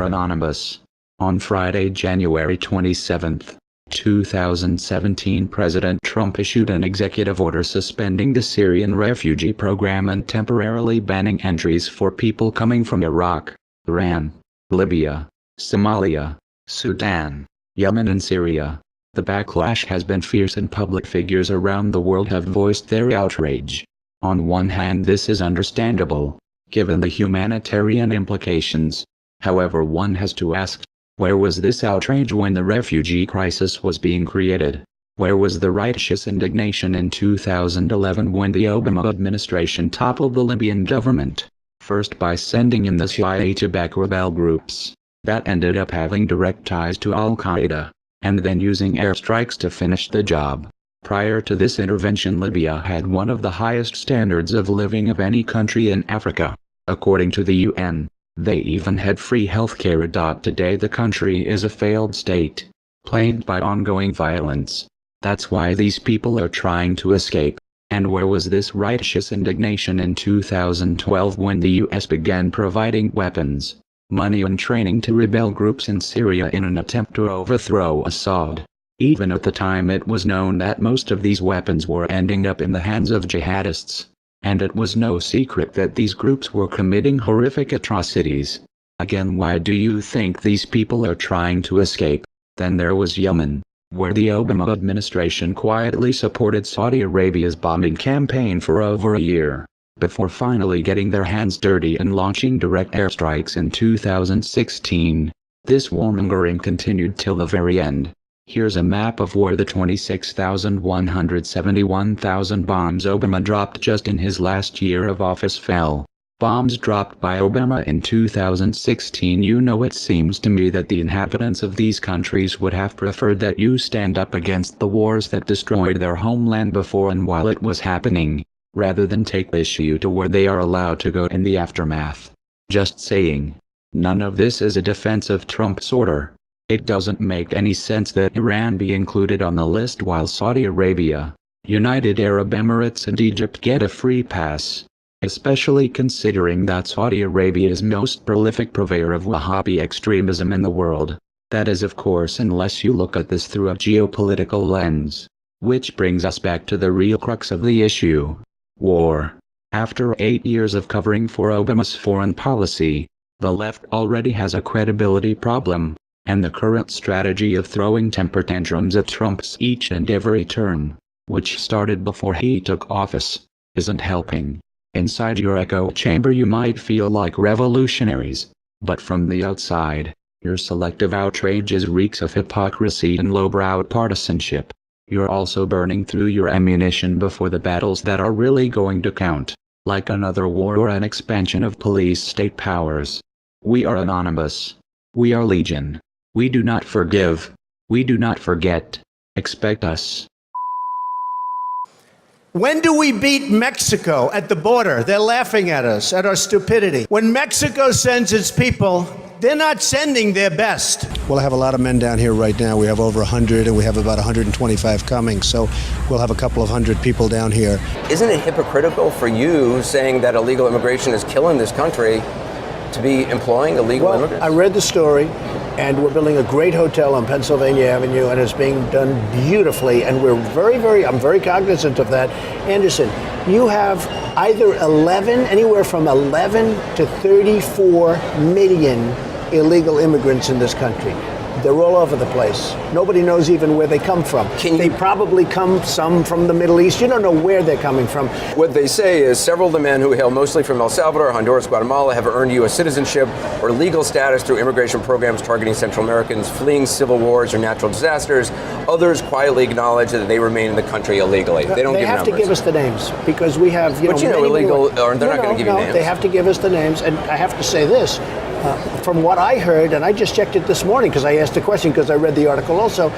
are anonymous. On Friday, January 27, 2017, President Trump issued an executive order suspending the Syrian refugee program and temporarily banning entries for people coming from Iraq, Iran, Libya, Somalia, Sudan, Yemen and Syria. The backlash has been fierce and public figures around the world have voiced their outrage. On one hand, this is understandable, given the humanitarian implications. However, one has to ask, where was this outrage when the refugee crisis was being created? Where was the righteous indignation in 2011 when the Obama administration toppled the Libyan government? First by sending in the CIA to back rebel groups that ended up having direct ties to Al-Qaeda, and then using airstrikes to finish the job. Prior to this intervention, Libya had one of the highest standards of living of any country in Africa, according to the UN. They even had free healthcare. Today the country is a failed state, plagued by ongoing violence. That's why these people are trying to escape. And where was this righteous indignation in 2012 when the US began providing weapons, money and training to rebel groups in Syria in an attempt to overthrow Assad? Even at the time, it was known that most of these weapons were ending up in the hands of jihadists. And it was no secret that these groups were committing horrific atrocities. Again, why do you think these people are trying to escape? Then there was Yemen, where the Obama administration quietly supported Saudi Arabia's bombing campaign for over a year, before finally getting their hands dirty and launching direct airstrikes in 2016. This warmongering continued till the very end. Here's a map of where the 26,171,000 bombs Obama dropped just in his last year of office fell. Bombs dropped by Obama in 2016. You know, it seems to me that the inhabitants of these countries would have preferred that you stand up against the wars that destroyed their homeland before and while it was happening, rather than take issue to where they are allowed to go in the aftermath. Just saying. None of this is a defense of Trump's order. It doesn't make any sense that Iran be included on the list while Saudi Arabia, United Arab Emirates and Egypt get a free pass. Especially considering that Saudi Arabia is most prolific purveyor of Wahhabi extremism in the world. That is, of course, unless you look at this through a geopolitical lens. Which brings us back to the real crux of the issue. War. After 8 years of covering for Obama's foreign policy, the left already has a credibility problem. And the current strategy of throwing temper tantrums at Trump's each and every turn, which started before he took office, isn't helping. Inside your echo chamber you might feel like revolutionaries, but from the outside, your selective outrages reeks of hypocrisy and lowbrow partisanship. You're also burning through your ammunition before the battles that are really going to count, like another war or an expansion of police state powers. We are anonymous. We are legion. We do not forgive. We do not forget. Expect us. When do we beat Mexico at the border? They're laughing at us, at our stupidity. When Mexico sends its people, they're not sending their best. Well, I have a lot of men down here right now. We have over 100, and we have about 125 coming. So we'll have a couple of hundred people down here. Isn't it hypocritical for you saying that illegal immigration is killing this country to be employing illegal immigrants? I read the story. And we're building a great hotel on Pennsylvania Avenue, and it's being done beautifully. And we're I'm very cognizant of that. Anderson, you have either anywhere from 11 to 34 million illegal immigrants in this country. They're all over the place. Nobody knows even where they come from. They probably come some from the Middle East. You don't know where they're coming from. What they say is several of the men who hail mostly from El Salvador, Honduras, Guatemala have earned U.S. citizenship or legal status through immigration programs targeting Central Americans fleeing civil wars or natural disasters. Others quietly acknowledge that they remain in the country illegally. They don't give numbers. They have to give us the names because we have, illegal, or they're not going to give you names. They have to give us the names, and I have to say this. From what I heard, and I just checked it this morning because I asked the question because I read the article also,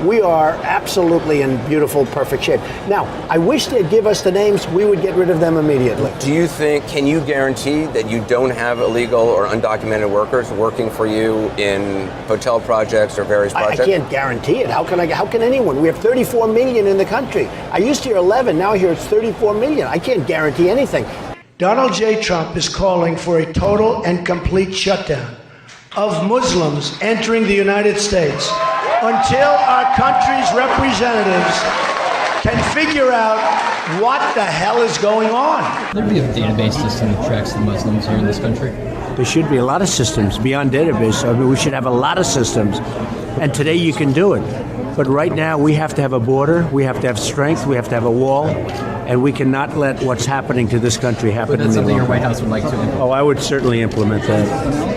we are absolutely in beautiful, perfect shape. Now, I wish they'd give us the names. We would get rid of them immediately. Can you guarantee that you don't have illegal or undocumented workers working for you in hotel projects or various projects? I can't guarantee it. How can anyone? We have 34 million in the country. I used to hear 11, now I hear it's 34 million. I can't guarantee anything. Donald J. Trump is calling for a total and complete shutdown of Muslims entering the United States until our country's representatives can figure out what the hell is going on. There'd be a database system that tracks the Muslims here in this country. There should be a lot of systems beyond database. I mean, we should have a lot of systems. And today you can do it. But right now we have to have a border, we have to have strength, we have to have a wall, and we cannot let what's happening to this country happen. But that's something your White House would like to implement. Oh, I would certainly implement that.